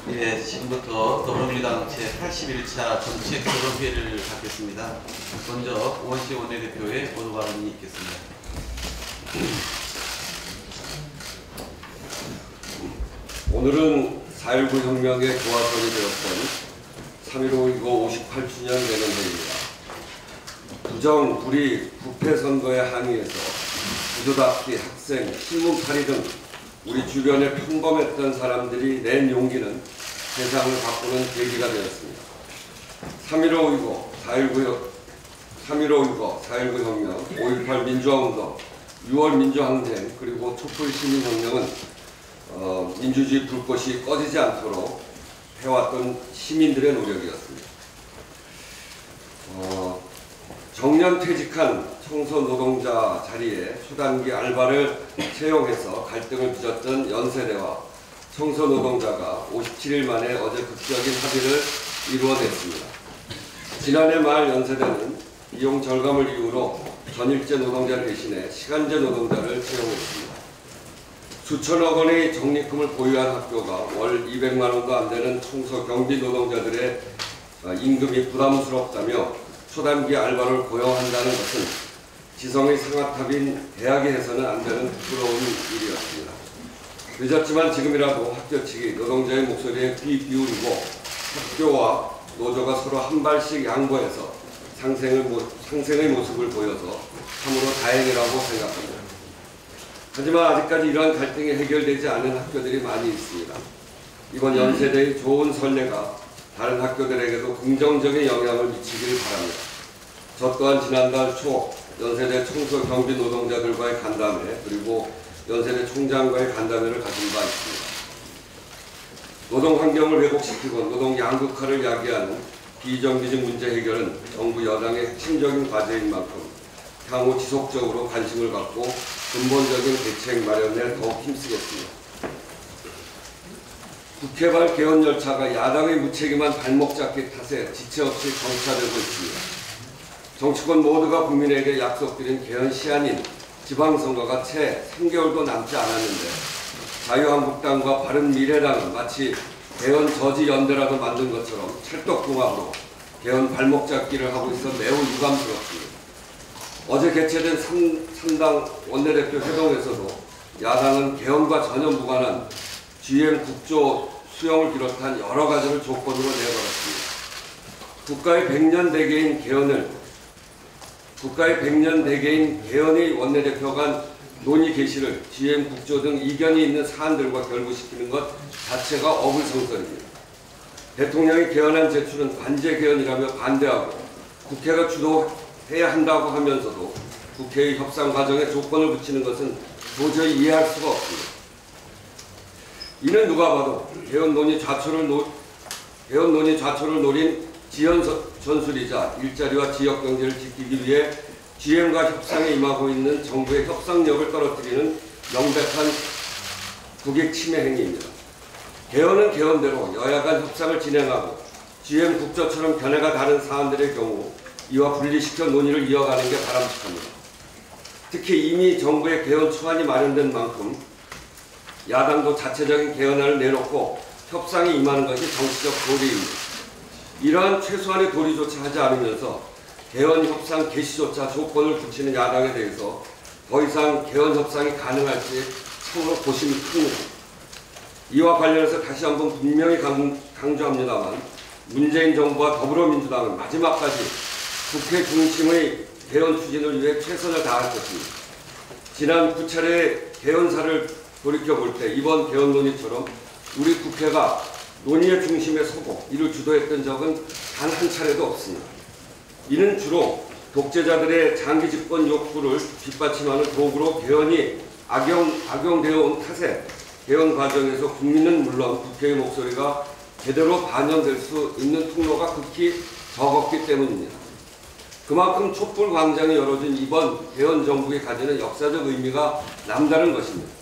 네, 지금부터 더불어민주당 제81차 정책토론회를 갖겠습니다. 먼저 오원시 원내대표의 보도 발언이 있겠습니다. 오늘은 4.19 혁명의 교화선이 되었던 3.15 58주년 대면회입니다. 부정, 불의, 부패 선거에 항의해서 구조닦기, 학생, 신문파리 등 우리 주변에 평범했던 사람들이 낸 용기는 세상을 바꾸는 계기가 되었습니다. 3.15 혁명, 5.18 민주화운동, 6월 민주항쟁, 그리고 촛불 시민혁명은 민주주의 불꽃이 꺼지지 않도록 해왔던 시민들의 노력이었습니다. 정년 퇴직한 청소 노동자 자리에 초단기 알바를 채용해서 갈등을 빚었던 연세대와 청소 노동자가 57일 만에 어제 극적인 합의를 이루어냈습니다. 지난해 말 연세대는 이용 절감을 이유로 전일제 노동자 대신에 시간제 노동자를 채용했습니다. 수천억 원의 적립금을 보유한 학교가 월 200만 원도 안 되는 청소 경비 노동자들의 임금이 부담스럽다며 초단기 알바를 고용한다는 것은 지성의 상아탑인 대학에 해서는 안 되는 부끄러운 일이었습니다. 늦었지만 지금이라도 학교 측이 노동자의 목소리에 귀 기울이고 학교와 노조가 서로 한 발씩 양보해서 상생의 모습을 보여서 참으로 다행이라고 생각합니다. 하지만 아직까지 이러한 갈등이 해결되지 않은 학교들이 많이 있습니다. 이번 연세대의 좋은 선례가 다른 학교들에게도 긍정적인 영향을 미치기를 바랍니다. 저 또한 지난달 초 연세대 청소 경비 노동자들과의 간담회 그리고 연세대 총장과의 간담회를 가진 바 있습니다. 노동 환경을 회복시키고 노동 양극화를 야기하는 비정규직 문제 해결은 정부 여당의 핵심적인 과제인 만큼 향후 지속적으로 관심을 갖고 근본적인 대책 마련에 더욱 힘쓰겠습니다. 국회발 개헌 열차가 야당의 무책임한 발목 잡기 탓에 지체 없이 정차되고 있습니다. 정치권 모두가 국민에게 약속드린 개헌 시한인 지방선거가 채 3개월도 남지 않았는데 자유한국당과 바른미래당은 마치 개헌 저지 연대라도 만든 것처럼 찰떡궁합으로 개헌 발목 잡기를 하고 있어 매우 유감스럽습니다. 어제 개최된 3당 원내대표 회동에서도 야당은 개헌과 전혀 무관한 GM 국조 수용을 비롯한 여러 가지를 조건으로 내걸었습니다. 국가의 100년 대계인 개헌의 원내대표 간 논의 개시를 GM 국조 등 이견이 있는 사안들과 결부시키는 것 자체가 어불성설입니다. 대통령이 개헌안 제출은 관제 개헌이라며 반대하고 국회가 주도해야 한다고 하면서도 국회의 협상 과정에 조건을 붙이는 것은 도저히 이해할 수가 없습니다. 이는 누가 봐도 개헌 논의 좌초를 노린 지연 전술이자 일자리와 지역 경제를 지키기 위해 GM과 협상에 임하고 있는 정부의 협상력을 떨어뜨리는 명백한 국익 침해 행위입니다. 개헌은 개헌대로 여야 간 협상을 진행하고 GM 국조처럼 견해가 다른 사안들의 경우 이와 분리시켜 논의를 이어가는 게 바람직합니다. 특히 이미 정부의 개헌 초안이 마련된 만큼 야당도 자체적인 개헌안을 내놓고 협상에 임하는 것이 정치적 도리입니다. 이러한 최소한의 도리조차 하지 않으면서 개헌 협상 개시조차 조건을 붙이는 야당에 대해서 더 이상 개헌 협상이 가능할지 참으로 고심이 큽니다. 이와 관련해서 다시 한번 분명히 강조합니다만 문재인 정부와 더불어민주당은 마지막까지 국회 중심의 개헌 추진을 위해 최선을 다할 것입니다. 지난 9차례 개헌사를 돌이켜볼 때 이번 개헌 논의처럼 우리 국회가 논의의 중심에 서고 이를 주도했던 적은 단 한 차례도 없습니다. 이는 주로 독재자들의 장기 집권 욕구를 뒷받침하는 도구로 개헌이 악용되어 온 탓에 개헌 과정에서 국민은 물론 국회의 목소리가 제대로 반영될 수 있는 통로가 극히 적었기 때문입니다. 그만큼 촛불 광장이 열어진 이번 개헌 정국이 가지는 역사적 의미가 남다른 것입니다.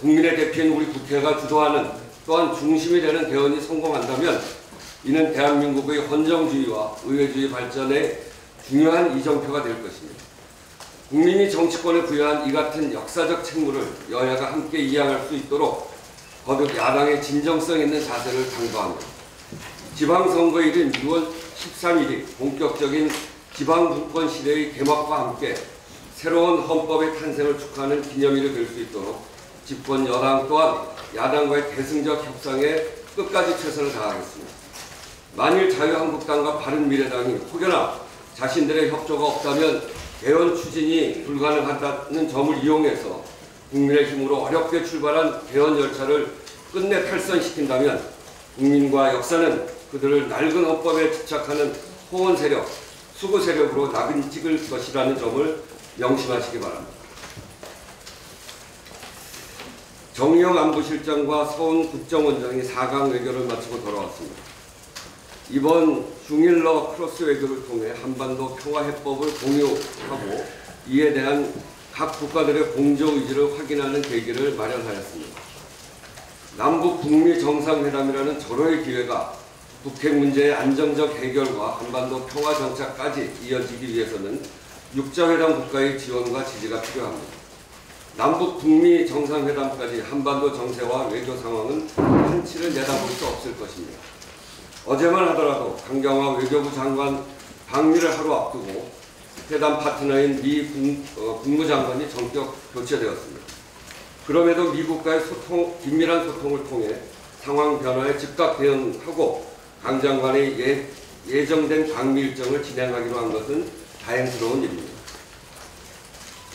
국민의 대표인 우리 국회가 주도하는 또한 중심이 되는 개헌이 성공한다면 이는 대한민국의 헌정주의와 의회주의 발전에 중요한 이정표가 될 것입니다. 국민이 정치권에 부여한 이 같은 역사적 책무를 여야가 함께 이행할 수 있도록 거듭 야당의 진정성 있는 자세를 당부합니다. 지방선거일인 6월 13일이 본격적인 지방분권 시대의 개막과 함께 새로운 헌법의 탄생을 축하하는 기념일이 될 수 있도록 집권 여당 또한 야당과의 대승적 협상에 끝까지 최선을 다하겠습니다. 만일 자유한국당과 바른미래당이 혹여나 자신들의 협조가 없다면 개헌 추진이 불가능하다는 점을 이용해서 국민의 힘으로 어렵게 출발한 개헌 열차를 끝내 탈선시킨다면 국민과 역사는 그들을 낡은 헌법에 집착하는 호원 세력, 수구 세력으로 낙인 찍을 것이라는 점을 명심하시기 바랍니다. 정의용 안보실장과 서훈 국정원장이 4강 외교를 마치고 돌아왔습니다. 이번 중일러 크로스 외교를 통해 한반도 평화해법을 공유하고 이에 대한 각 국가들의 공조 의지를 확인하는 계기를 마련하였습니다. 남북 북미 정상회담이라는 절호의 기회가 북핵 문제의 안정적 해결과 한반도 평화 정착까지 이어지기 위해서는 육자회담 국가의 지원과 지지가 필요합니다. 남북 북미 정상회담까지 한반도 정세와 외교 상황은 한치를 내다볼 수 없을 것입니다. 어제만 하더라도 강경화 외교부 장관 방미를 하루 앞두고 회담 파트너인 미 국무장관이 전격 교체되었습니다. 그럼에도 미국과의 긴밀한 소통을 통해 상황 변화에 즉각 대응하고 강 장관의 예정된 방미 일정을 진행하기로 한 것은 다행스러운 일입니다.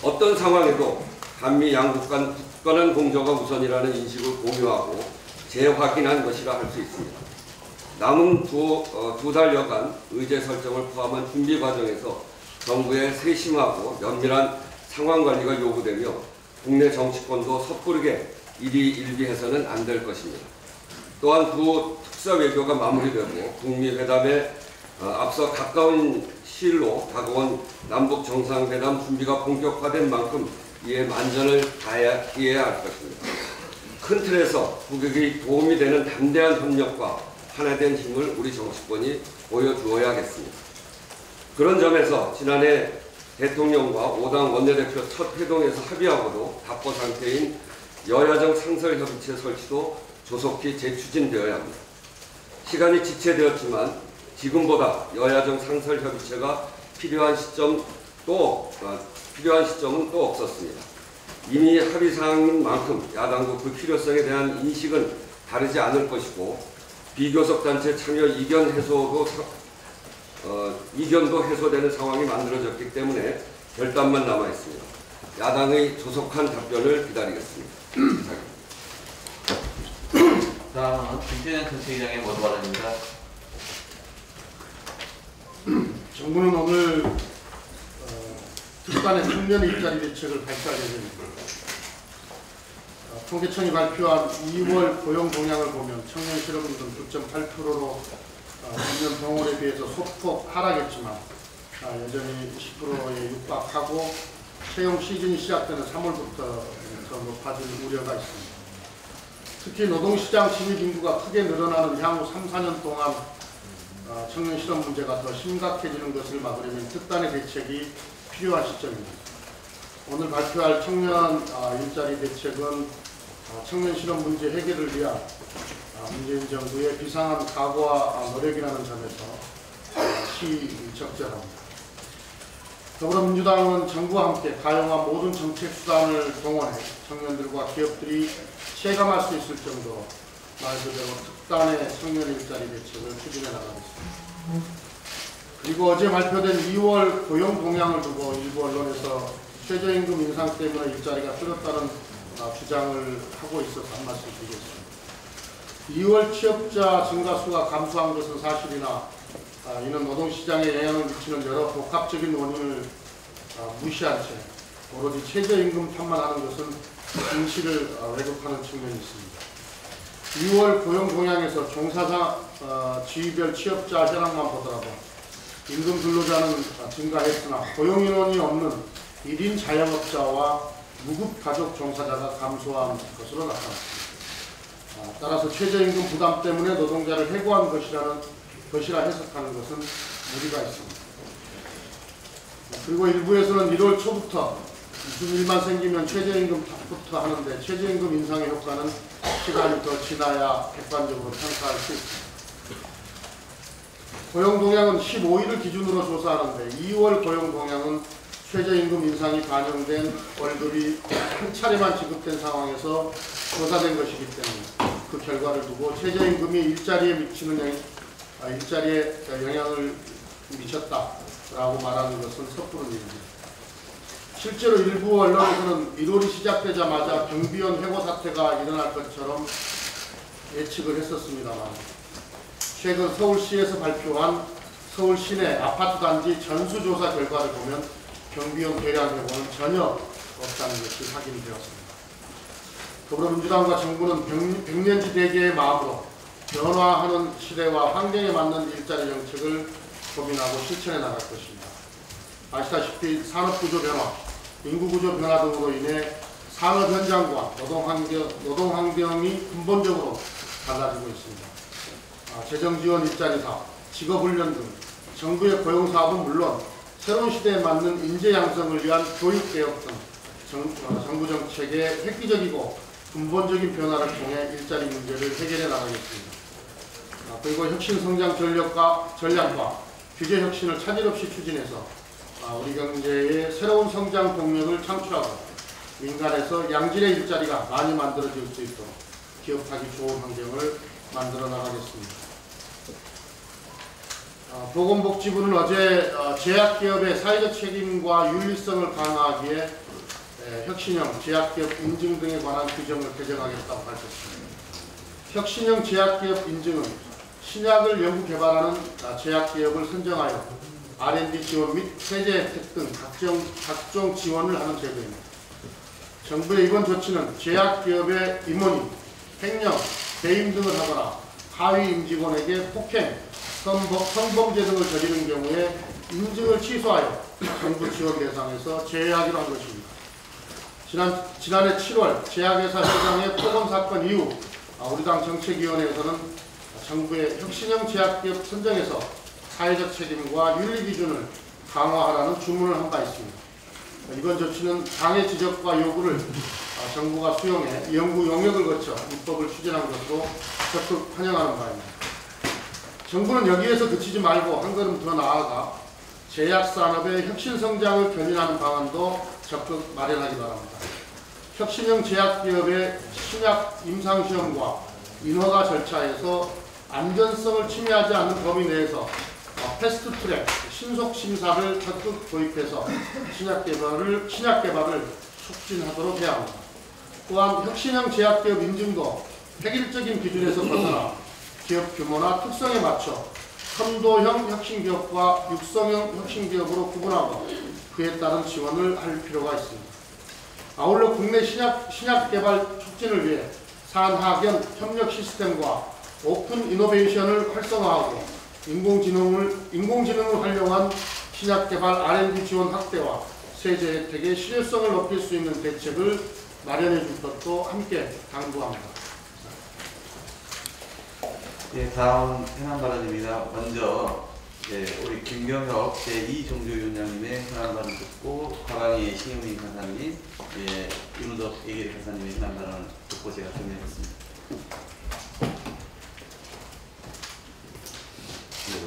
어떤 상황에도 한미 양국 간 굳건한 공조가 우선이라는 인식을 공유하고 재확인한 것이라 할 수 있습니다. 남은 두 달여간 의제 설정을 포함한 준비 과정에서 정부의 세심하고 면밀한 상황 관리가 요구되며 국내 정치권도 섣부르게 일희일비해서는 안 될 것입니다. 또한 두 특사 외교가 마무리되고 북미 회담에 앞서 가까운 시일로 다가온 남북 정상회담 준비가 본격화된 만큼 이에 만전을 다해야 할 것입니다. 큰 틀에서 북핵이 도움이 되는 담대한 협력과 하나된 힘을 우리 정치권이 보여주어야겠습니다. 그런 점에서 지난해 대통령과 5당 원내대표 첫 회동에서 합의하고도 답보 상태인 여야정 상설협의체 설치도 조속히 재추진되어야 합니다. 시간이 지체되었지만 지금보다 여야정 상설협의체가 필요한 시점은 또 없었습니다. 이미 합의사항인 만큼 야당도 그 필요성에 대한 인식은 다르지 않을 것이고 비교섭 단체 참여 이견도 해소되는 상황이 만들어졌기 때문에 결단만 남아 있습니다. 야당의 조속한 답변을 기다리겠습니다. 다음은 김태년 정책위장의 모두 발언입니다. 정부는 오늘 특단의 청년 일자리 대책을 발표할 예정입니다. 통계청이 발표한 2월 고용 동향을 보면 청년 실업률은 9.8%로 전년 동월에 비해서 소폭 하락했지만 여전히 10%에 육박하고 채용 시즌이 시작되는 3월부터 더 높아질 우려가 있습니다. 특히 노동시장 진입 인구가 크게 늘어나는 향후 3, 4년 동안 청년 실업 문제가 더 심각해지는 것을 막으려면 특단의 대책이 필요한 시점입니다. 오늘 발표할 청년 일자리 대책은 청년 실업 문제 해결을 위한 문재인 정부의 비상한 각오와 노력이라는 점에서 시적절합니다. 더불어민주당은 정부와 함께 다양한 모든 정책 수단을 동원해 청년들과 기업들이 체감할 수 있을 정도로 말 그대로 특단의 청년 일자리 대책을 추진해 나가겠습니다. 그리고 어제 발표된 2월 고용 동향을 두고 일부 언론에서 최저임금 인상 때문에 일자리가 줄었다는 주장을 하고 있어서 한 말씀 드리겠습니다. 2월 취업자 증가수가 감소한 것은 사실이나 이는 노동시장에 영향을 미치는 여러 복합적인 원인을 무시한 채 오로지 최저임금 탓만하는 것은 진실을 왜곡하는 측면이 있습니다. 2월 고용 동향에서 종사자 지위별 취업자 현황만 보더라도 임금 근로자는 증가했으나 고용인원이 없는 1인 자영업자와 무급 가족 종사자가 감소한 것으로 나타났습니다. 따라서 최저임금 부담 때문에 노동자를 해고한 것이라 해석하는 것은 무리가 있습니다. 그리고 일부에서는 1월 초부터 무슨 일만 생기면 최저임금 탓부터 하는데 최저임금 인상의 효과는 시간이 더 지나야 객관적으로 평가할 수 있습니다. 고용 동향은 15일을 기준으로 조사하는데 2월 고용 동향은 최저임금 인상이 반영된 월급이 한 차례만 지급된 상황에서 조사된 것이기 때문에 그 결과를 두고 최저임금이 일자리에 영향을 미쳤다라고 말하는 것은 섣부른 일입니다. 실제로 일부 언론에서는 1월이 시작되자마자 경비원 해고 사태가 일어날 것처럼 예측을 했었습니다만 최근 서울시에서 발표한 서울 시내 아파트 단지 전수조사 결과를 보면 경비원 대량 해고는 전혀 없다는 것이 확인되었습니다. 더불어민주당과 정부는 백년지 대계의 마음으로 변화하는 시대와 환경에 맞는 일자리 정책을 고민하고 실천해 나갈 것입니다. 아시다시피 산업구조 변화, 인구구조 변화 등으로 인해 산업 현장과 노동 환경이 근본적으로 달라지고 있습니다. 재정지원 일자리 사업, 직업훈련 등 정부의 고용사업은 물론 새로운 시대에 맞는 인재 양성을 위한 교육개혁 등 정부 정책의 획기적이고 근본적인 변화를 통해 일자리 문제를 해결해 나가겠습니다. 그리고 혁신성장 전략과 규제혁신을 차질없이 추진해서 우리 경제의 새로운 성장 동력을 창출하고 민간에서 양질의 일자리가 많이 만들어질 수 있도록 기업하기 좋은 환경을 만들어 나가겠습니다. 보건복지부는 어제 제약기업의 사회적 책임과 윤리성을 강화하기 위해 혁신형 제약기업 인증 등에 관한 규정을 개정하겠다고 밝혔습니다. 혁신형 제약기업 인증은 신약을 연구 개발하는 제약기업을 선정하여 R&D 지원 및 세제 혜택 등 각종 지원을 하는 제도입니다. 정부의 이번 조치는 제약기업의 임원이 횡령, 배임 등을 하거나 하위 임직원에게 폭행, 성범죄 등을 저지른 경우에 인증을 취소하여 정부 지원 대상에서 제외하기로 한 것입니다. 지난해 7월 제약회사 회장의 폭언 사건 이후 우리 당 정책위원회에서는 정부의 혁신형 제약기업 선정에서 사회적 책임과 윤리 기준을 강화하라는 주문을 한 바 있습니다. 이번 조치는 당의 지적과 요구를 정부가 수용해 연구 용역을 거쳐 입법을 추진한 것으로 적극 환영하는 바입니다. 정부는 여기에서 그치지 말고 한 걸음 더 나아가 제약산업의 혁신성장을 견인하는 방안도 적극 마련하기 바랍니다. 혁신형 제약기업의 신약 임상시험과 인허가 절차에서 안전성을 침해하지 않는 범위 내에서 패스트트랙 신속 심사를 적극 도입해서 신약 개발을 촉진하도록 해야 합니다. 또한 혁신형 제약기업 인증도 획일적인 기준에서 벗어나 기업 규모나 특성에 맞춰 선도형 혁신기업과 육성형 혁신기업으로 구분하고 그에 따른 지원을 할 필요가 있습니다. 아울러 국내 신약 개발 촉진을 위해 산학연 협력 시스템과 오픈 이노베이션을 활성화하고 인공지능을 활용한 신약 개발 R&D 지원 확대와 세제 혜택의 실효성을 높일 수 있는 대책을 마련해 줄 것도 함께 당부합니다. 예, 다음 현안 발언입니다. 먼저 우리 김경혁 제2종조위원장님의 현안 발언 듣고 과방위 신영민 간사님, 윤우덕 예결위 간사님의 현안 발언을 듣고 제가 정리했습니다.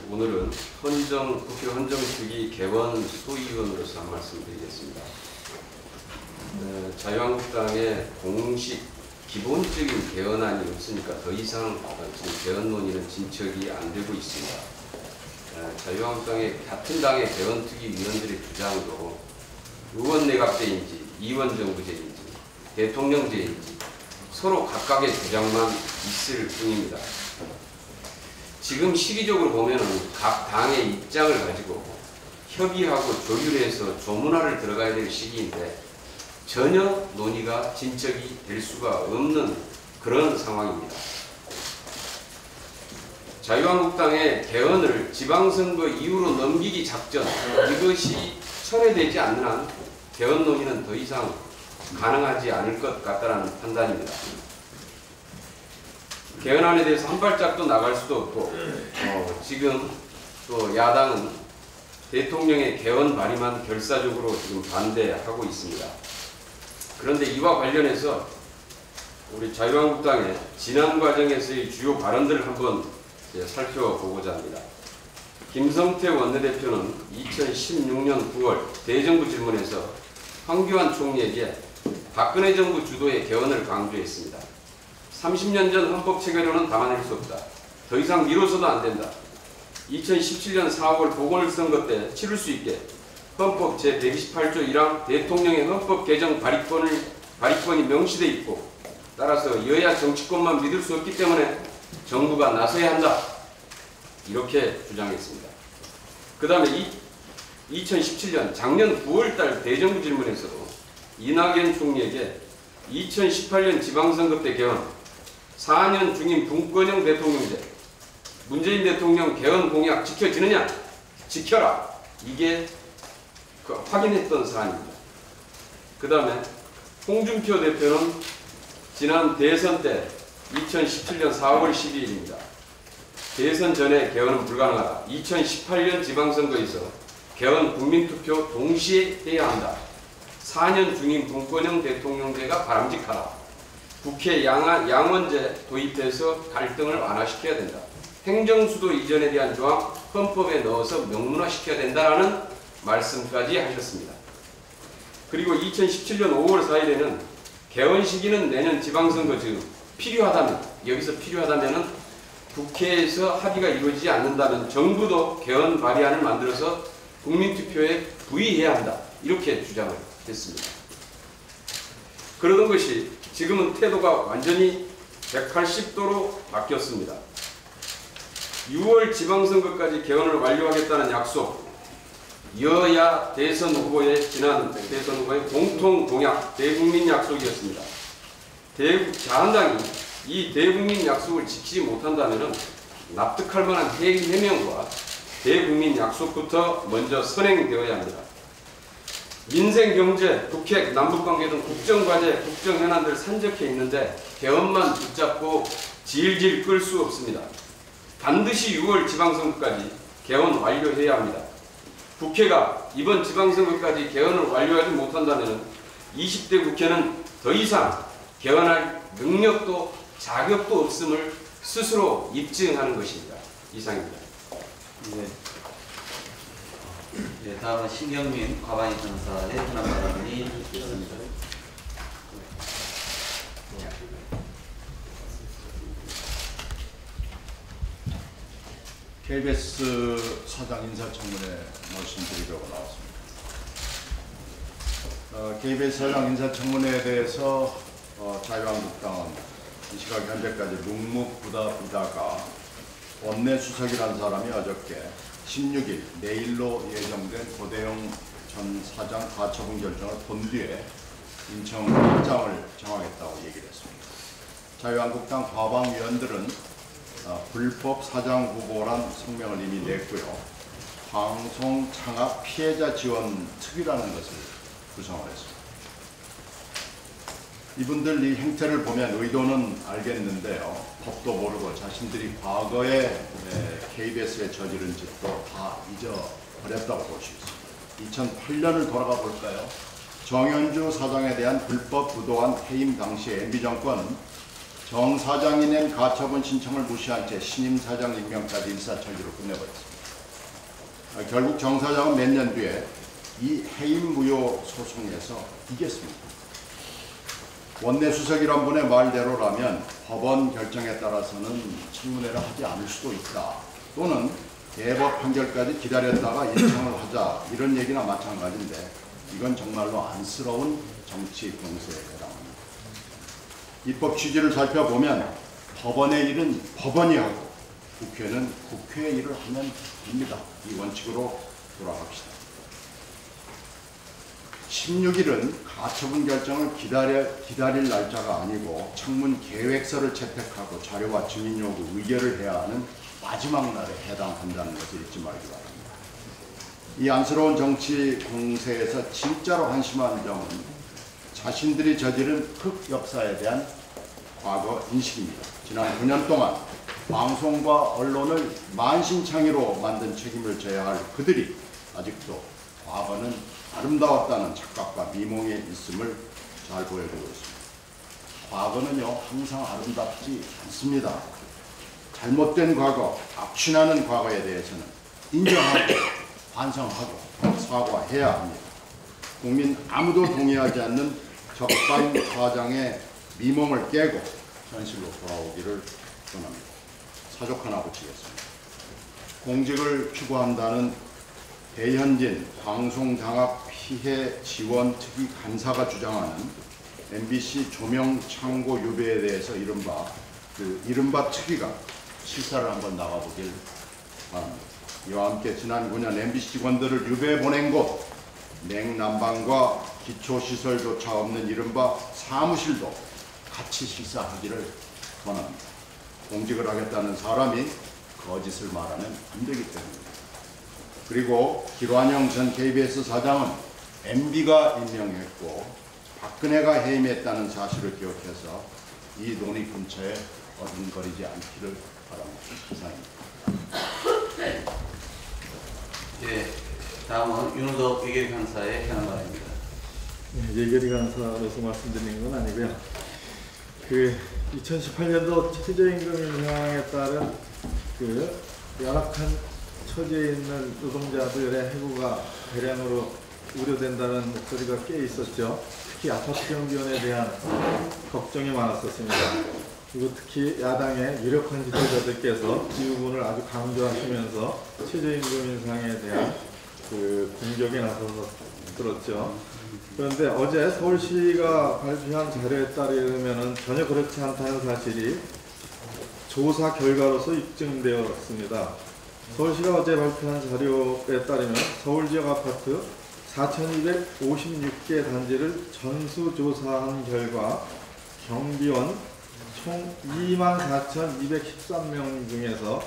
오늘은 국회 헌정특위 개원 소위원으로서 한 말씀 드리겠습니다. 자유한국당의 공식 기본적인 개헌안이 없으니까 더 이상 지금 개헌 논의는 진척이 안 되고 있습니다. 자유한국당의 같은 당의 개헌특위 위원들의 주장도 의원내각제인지 이원정부제인지 대통령제인지 서로 각각의 주장만 있을 뿐입니다. 지금 시기적으로 보면 각 당의 입장을 가지고 협의하고 조율해서 조문화를 들어가야 될 시기인데 전혀 논의가 진척이 될 수가 없는 그런 상황입니다. 자유한국당의 개헌을 지방선거 이후로 넘기기 작전, 이것이 철회되지 않는 한 개헌 논의는 더 이상 가능하지 않을 것 같다는 판단입니다. 개헌안에 대해서 한 발짝도 나갈 수도 없고 지금 또 야당은 대통령의 개헌 발의만 결사적으로 지금 반대하고 있습니다. 그런데 이와 관련해서 우리 자유한국당의 지난 과정에서의 주요 발언들을 한번 살펴보고자 합니다. 김성태 원내대표는 2016년 9월 대정부 질문에서 황교안 총리에게 박근혜 정부 주도의 개헌을 강조했습니다. 30년 전 헌법 체결로는 담아낼 수 없다. 더 이상 미뤄서도 안 된다. 2017년 4월 보궐선거 때 치를 수 있게 헌법 제128조 1항 대통령의 헌법 개정 발의권이 명시되어 있고, 따라서 여야 정치권만 믿을 수 없기 때문에 정부가 나서야 한다. 이렇게 주장했습니다. 그 다음에 2017년 작년 9월달 대정부 질문에서도 이낙연 총리에게 2018년 지방선거 때 개헌, 4년 중임 분권형 대통령제, 문재인 대통령 개헌 공약 지켜지느냐? 지켜라. 이게 확인했던 사안입니다. 그 다음에 홍준표 대표는 지난 대선 때 2017년 4월 12일입니다. 대선 전에 개헌은 불가능하다. 2018년 지방선거에서 개헌 국민투표 동시에 해야 한다. 4년 중임 분권형 대통령제가 바람직하다. 국회 양원제 도입해서 갈등을 완화시켜야 된다. 행정수도 이전에 대한 조항 헌법에 넣어서 명문화시켜야 된다라는 말씀까지 하셨습니다. 그리고 2017년 5월 4일에는 개헌 시기는 내년 지방선거 중 필요하다면, 여기서 필요하다면은 국회에서 합의가 이루어지지 않는다면 정부도 개헌 발의안을 만들어서 국민투표에 부의해야 한다. 이렇게 주장을 했습니다. 그러던 것이 지금은 태도가 완전히 180도로 바뀌었습니다. 6월 지방선거까지 개헌을 완료하겠다는 약속, 여야 대선 후보의 지난 대선 후보의 공통 공약, 대국민 약속이었습니다. 자한당이 이 대국민 약속을 지키지 못한다면 납득할 만한 해명과 대국민 약속부터 먼저 선행되어야 합니다. 민생, 경제, 국핵, 남북관계 등 국정과제, 국정현안들 산적해 있는데 개헌만 붙잡고 질질 끌 수 없습니다. 반드시 6월 지방선거까지 개헌 완료해야 합니다. 국회가 이번 지방선거까지 개헌을 완료하지 못한다면 20대 국회는 더 이상 개헌할 능력도 자격도 없음을 스스로 입증하는 것입니다. 이상입니다. 네. 네, 다음은 신경민 과방위 전사의 현안 발언이 있습니다. KBS 사장 인사청문회 말씀드리려고 나왔습니다. KBS 사장 인사청문회에 대해서 자유한국당은 이 시각 현재까지 묵묵부답이다가 원내수석이라는 사람이 어저께 16일 내일로 예정된 고대영 전 사장 가처분 결정을 본 뒤에 인천 입장을 정하겠다고 얘기를 했습니다. 자유한국당 과방위원들은 불법 사장 후보란 성명을 이미 냈고요. 방송 창업 피해자 지원 특위라는 것을 구성을 했습니다. 이분들 이 행태를 보면 의도는 알겠는데요. 법도 모르고 자신들이 과거에 KBS에 저지른 짓도 다 잊어버렸다고 볼 수 있습니다. 2008년을 돌아가 볼까요? 정현주 사장에 대한 불법 부도한 해임 당시 MB정권은 정 사장이 낸 가처분 신청을 무시한 채 신임 사장 임명까지 일사천리로 끝내버렸습니다. 결국 정 사장은 몇 년 뒤에 이 해임 무효 소송에서 이겼습니다. 원내수석이란 분의 말대로라면 법원 결정에 따라서는 청문회를 하지 않을 수도 있다. 또는 대법 판결까지 기다렸다가 인정을 하자. 이런 얘기나 마찬가지인데 이건 정말로 안쓰러운 정치 공세에 해당합니다. 입법 취지를 살펴보면 법원의 일은 법원이 하고 국회는 국회의 일을 하면 됩니다. 이 원칙으로 돌아갑시다. 16일은 가처분 결정을 기다릴 날짜가 아니고 청문 계획서를 채택하고 자료와 증인 요구, 의결을 해야 하는 마지막 날에 해당한다는 것을 잊지 말기 바랍니다. 이 안쓰러운 정치 공세에서 진짜로 한심한 점은 자신들이 저지른 흑역사에 대한 과거 인식입니다. 지난 9년 동안 방송과 언론을 만신창이로 만든 책임을 져야 할 그들이 아직도 과거는 아름다웠다는 착각과 미몽에 있음을 잘 보여주고 있습니다. 과거는요 항상 아름답지 않습니다. 잘못된 과거, 악취나는 과거에 대해서는 인정하고 반성하고 사과해야 합니다. 국민 아무도 동의하지 않는 적반 하장의 미몽을 깨고 현실로 돌아오기를 원합니다. 사족 하나 붙이겠습니다. 공직을 추구한다는 배현진 방송장악 피해 지원 특위 간사가 주장하는 MBC 조명 창고 유배에 대해서 이른바 특위가 실사를 한번 나가보길 바랍니다. 이와 함께 지난 9년 MBC 직원들을 유배에 보낸 곳, 냉난방과 기초시설조차 없는 이른바 사무실도 같이 실사하기를 원합니다. 공직을 하겠다는 사람이 거짓을 말하면 안 되기 때문입니다. 그리고 김환영 전 KBS 사장은 MB가 임명했고 박근혜가 해임했다는 사실을 기억해서 이 논의 근처에 어딘거리지 않기를 바랍니다. 이상입니다. 예, 다음은 윤호덕 예결위 간사의 현안 발언입니다. 네, 예결위 간사로서 말씀드리는 건 아니고요. 2018년도 최저임금 인상에 따른 열악한 처지에 있는 노동자들의 해고가 대량으로 우려된다는 목소리가 꽤 있었죠. 특히 아파트 경비원에 대한 걱정이 많았었습니다. 그리고 특히 야당의 유력한 지도자들께서 이 부분을 아주 강조하시면서 최저임금 인상에 대한 공격에 나서서 들었죠. 그런데 어제 서울시가 발표한 자료에 따르면 전혀 그렇지 않다는 사실이 조사 결과로서 입증되었습니다. 서울시가 어제 발표한 자료에 따르면 서울 지역 아파트 4,256개 단지를 전수조사한 결과 경비원 총 24,213명 중에서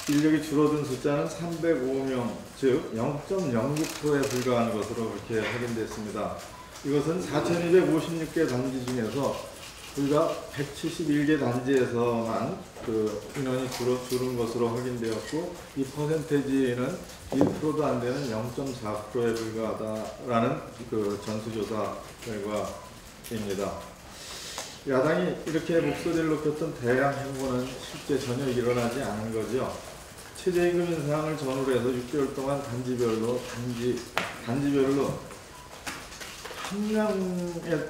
인력이 줄어든 숫자는 305명, 즉 0.09%에 불과한 것으로 그렇게 확인됐습니다. 이것은 4,256개 단지 중에서 불과 171개 단지에서만 인원이 줄은 것으로 확인되었고, 이 퍼센테이지는 1%도 안 되는 0.4%에 불과하다라는 전수조사 결과입니다. 야당이 이렇게 목소리를 높였던 대량 해고는 실제 전혀 일어나지 않은 거죠. 최저임금 인상을 전후로 해서 6개월 동안 단지별로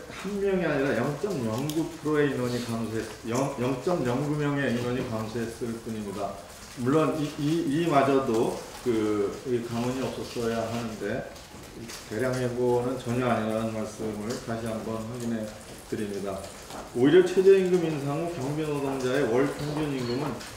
한 명이 아니라 0.09%의 인원이 0.09명의 인원이 감소했을 뿐입니다. 물론 이마저도 가문이 없었어야 하는데 대량 해고는 전혀 아니라는 말씀을 다시 한번 확인해 드립니다. 오히려 최저임금 인상 후 경비노동자의 월 평균 임금은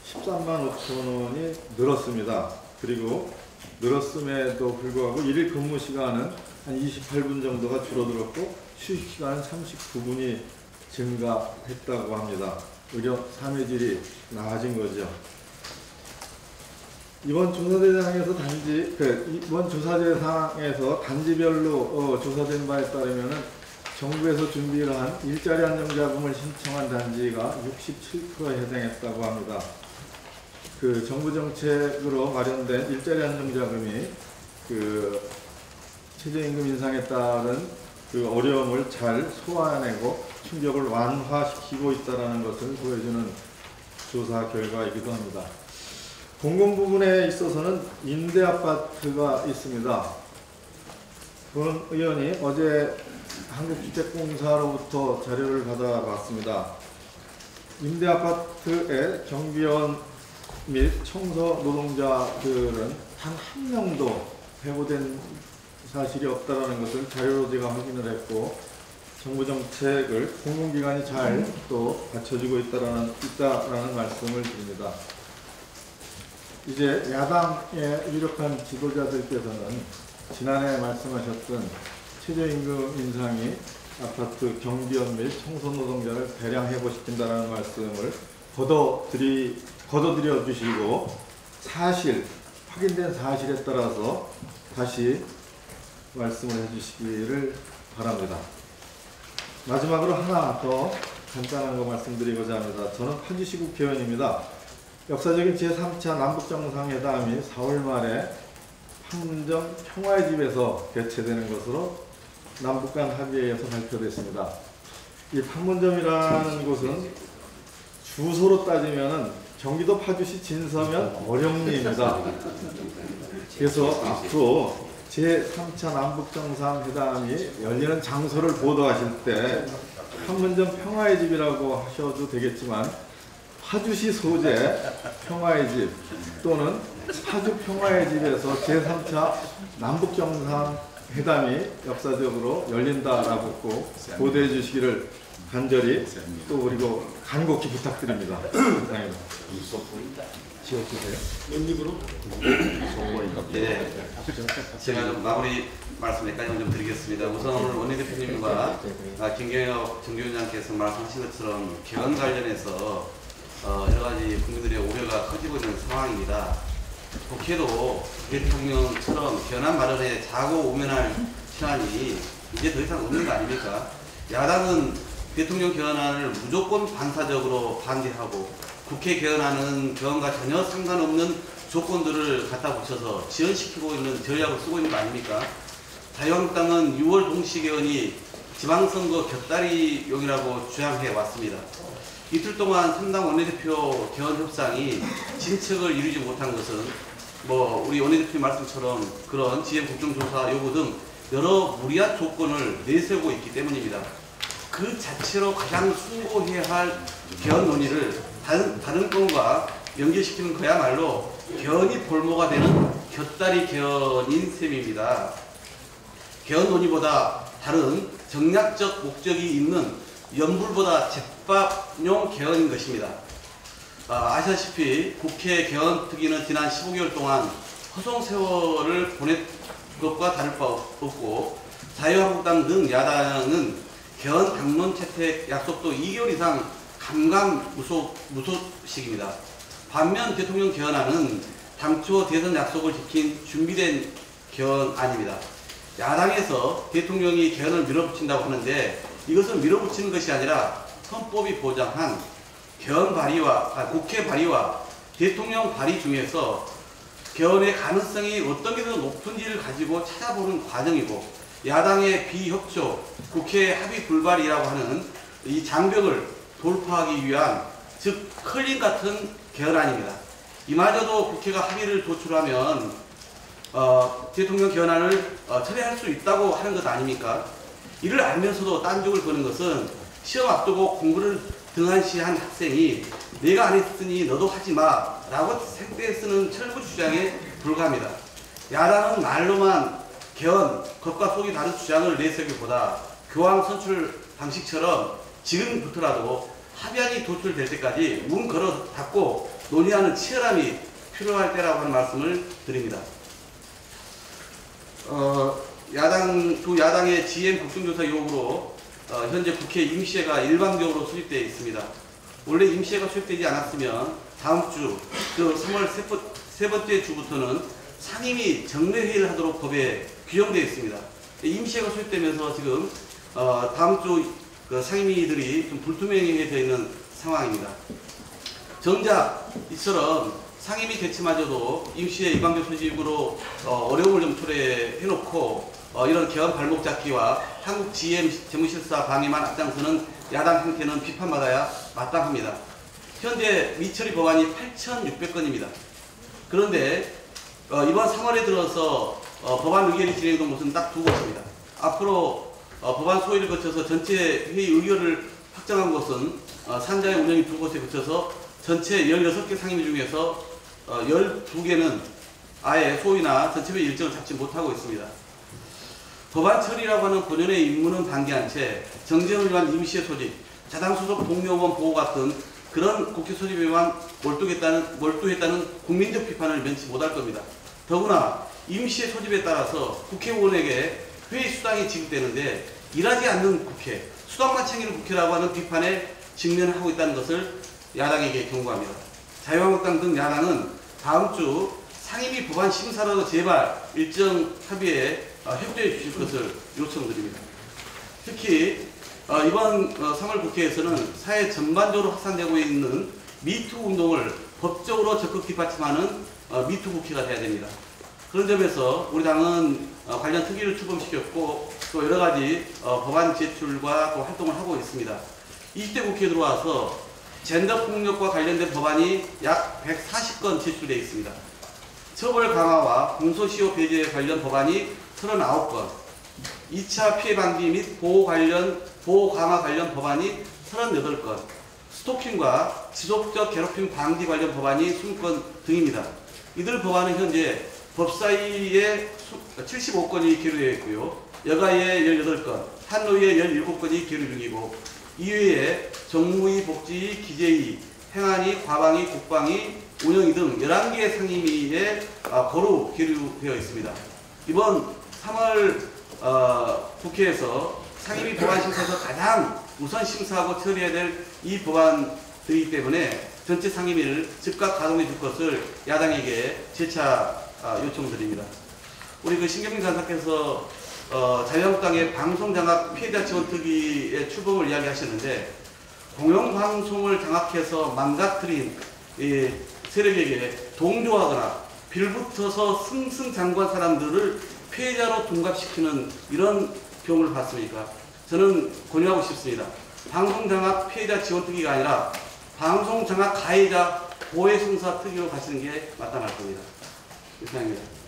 13만 5천 원이 늘었습니다. 그리고 늘었음에도 불구하고 일일 근무 시간은 한 28분 정도가 줄어들었고 휴식 시간은 39분이 증가했다고 합니다. 오히려 삶의 질이 나아진 거죠. 이번 조사 대상에서 단지별로 조사된 바에 따르면 정부에서 준비를 한 일자리 안정자금을 신청한 단지가 67%에 해당했다고 합니다. 정부 정책으로 마련된 일자리 안정자금이 최저임금 인상에 따른 어려움을 잘 소화해내고 충격을 완화시키고 있다는 것을 보여주는 조사 결과이기도 합니다. 공공 부분에 있어서는 임대아파트가 있습니다. 본 의원이 어제 한국주택공사로부터 자료를 받아봤습니다. 임대아파트의 경비원 및 청소 노동자들은 단 한 명도 해고된 사실이 없다는 것을 자료로 제가 확인을 했고, 정부 정책을 공공기관이 잘 또 받쳐주고 있다라는 말씀을 드립니다. 이제 야당의 유력한 지도자들께서는 지난해 말씀하셨던 최저임금 인상이 아파트 경비원 및 청소 노동자를 대량 해고시킨다는 말씀을 거둬들여 주시고 확인된 사실에 따라서 다시 말씀을 해주시기를 바랍니다. 마지막으로 하나 더 간단한 거 말씀드리고자 합니다. 저는 파주시 국회의원입니다. 역사적인 제3차 남북정상회담이 4월 말에 판문점 평화의 집에서 개최되는 것으로 남북 간 합의에서 발표됐습니다. 이 판문점이라는 곳은 주소로 따지면은 경기도 파주시 진서면 어령리입니다. 그래서 앞으로 제3차 남북정상회담이 열리는 장소를 보도하실 때 판문점 평화의 집이라고 하셔도 되겠지만 파주시 소재 평화의 집 또는 파주 평화의 집에서 제3차 남북정상회담이 역사적으로 열린다라고 꼭 보도해 주시기를 간절히 또 그리고 간곡히 부탁드립니다. 지어주세요. 네, 제가 좀 마무리 말씀 몇 가지 좀 드리겠습니다. 우선 오늘 원내대표님과 김경엽 정교위원장께서 말씀하신 것처럼 개헌 관련해서 여러 가지 국민들의 우려가 커지고 있는 상황입니다. 국회도 대통령처럼 개헌안 마련에 자고우면할 시간이 이제 더 이상 없는 거 아닙니까? 야당은 대통령 개헌안을 무조건 반사적으로 반대하고 국회 개헌안은 개헌과 전혀 상관없는 조건들을 갖다 붙여서 지연시키고 있는 전략을 쓰고 있는 거 아닙니까? 자유한국당은 6월 동시 개헌이 지방선거 곁다리용이라고 주장해 왔습니다. 이틀 동안 3당 원내대표 개헌 협상이 진척을 이루지 못한 것은 우리 원내대표 말씀처럼 그런 GM 국정조사 요구 등 여러 무리한 조건을 내세우고 있기 때문입니다. 그 자체로 가장 숭고해야 할 개헌 논의를 다른 건과 연결시키는 거야말로 개헌이 볼모가 되는 곁다리 개헌인 셈입니다. 개헌 논의보다 다른 정략적 목적이 있는 연불보다 제밥용 개헌인 것입니다. 아시다시피 국회 개헌 특위는 지난 15개월 동안 허송 세월을 보낸 것과 다를 바 없고 자유한국당 등 야당은 개헌 당론 채택 약속도 2개월 이상 감감무소식입니다. 반면 대통령 개헌안은 당초 대선 약속을 지킨 준비된 개헌안입니다. 야당에서 대통령이 개헌을 밀어붙인다고 하는데 이것은 밀어붙이는 것이 아니라 헌법이 보장한 개헌 발의와 국회 발의와 대통령 발의 중에서 개헌의 가능성이 어떤 게 더 높은지를 가지고 찾아보는 과정이고 야당의 비협조, 국회 합의 불발이라고 하는 이 장벽을 돌파하기 위한 즉 클린 같은 개헌안입니다. 이마저도 국회가 합의를 도출하면 대통령 개헌안을 처리할 수 있다고 하는 것 아닙니까? 이를 알면서도 딴죽을 거는 것은 시험 앞두고 공부를 등한시한 학생이 내가 안 했으니 너도 하지 마 라고 생떼 쓰는 철부 주장에 불과합니다. 야당은 말로만 개헌, 겉과 속이 다른 주장을 내세우기보다 교황 선출 방식처럼 지금부터라도 합의안이 도출될 때까지 문 걸어 닫고 논의하는 치열함이 필요할 때라고 하는 말씀을 드립니다. 두 야당의 GM 국정조사 요구로 현재 국회 임시회가 일방적으로 수립되어 있습니다. 원래 임시회가 수립되지 않았으면 다음 주, 그 3월 세 번째 주부터는 상임위 정례회의를 하도록 법에 규정되어 있습니다. 임시회가 수립되면서 지금 다음 주 그 상임위들이 좀 불투명해져 있는 상황입니다. 정작 이처럼 상임위 개최마저도 임시회 일방적 소집으로 어려움을 좀 초래해놓고 이런 개헌 발목 잡기와 한국 GM 재무실사 방해만 앞장서는 야당 행태는 비판받아야 마땅합니다. 현재 미처리 법안이 8,600건입니다. 그런데 이번 3월에 들어서 법안 의결이 진행된 곳은 딱 두 곳입니다. 앞으로 법안 소위를 거쳐서 전체 회의 의결을 확정한 곳은 산자의 운영이 두 곳에 거쳐서 전체 16개 상임위 중에서 12개는 아예 소위나 전체 회의 일정을 잡지 못하고 있습니다. 법안 처리라고 하는 본연의 임무는 방기한 채 정쟁을 위한 임시회 소집, 자당소속 동료원 보호 같은 그런 국회 소집에만 몰두했다는 국민적 비판을 면치 못할 겁니다. 더구나 임시회 소집에 따라서 국회의원에게 회의 수당이 지급되는데 일하지 않는 국회, 수당만 챙기는 국회라고 하는 비판에 직면하고 있다는 것을 야당에게 경고합니다. 자유한국당 등 야당은 다음 주 상임위 법안 심사라도 제발 일정 합의에 협조해 주실 것을 요청드립니다. 특히 이번 3월 국회에서는 사회 전반적으로 확산되고 있는 미투 운동을 법적으로 적극 뒷받침하는 미투 국회가 돼야 됩니다. 그런 점에서 우리 당은 관련 특위를 출범시켰고 또 여러 가지 법안 제출과 또 활동을 하고 있습니다. 20대 국회에 들어와서 젠더 폭력과 관련된 법안이 약 140건 제출되어 있습니다. 처벌 강화와 공소시효 배제 관련 법안이 39건, 2차 피해 방지 및 보호 강화 관련 법안이 38건, 스토킹과 지속적 괴롭힘 방지 관련 법안이 20건 등입니다. 이들 법안은 현재 법사위에 75건이 계류되어 있고요. 여가위에 18건, 한노위에 17건이 계류 중이고 이외에 정무위, 복지위, 기재위, 행안위, 과방위, 국방위, 운영위 등 11개 상임위에 거루 계류되어 있습니다. 이번 3월 국회에서 상임위 법안 심사에서 가장 우선 심사하고 처리해야 될 이 법안들이기 때문에 전체 상임위를 즉각 가동해 줄 것을 야당에게 재차 요청드립니다. 우리 그 신경민 간사께서 자유한국당의 방송장악 피해자 지원 특위의 출범을 이야기하셨는데 공영방송을 장악해서 망가뜨린 세력에게 동조하거나 빌붙어서 승승장구한 사람들을 피해자로 둔갑시키는 이런 경우를 봤습니까? 저는 권유하고 싶습니다. 방송장악 피해자 지원 특위가 아니라 방송장악 가해자 보호송사 특위로 가시는 게 마땅할 겁니다. 이상입니다.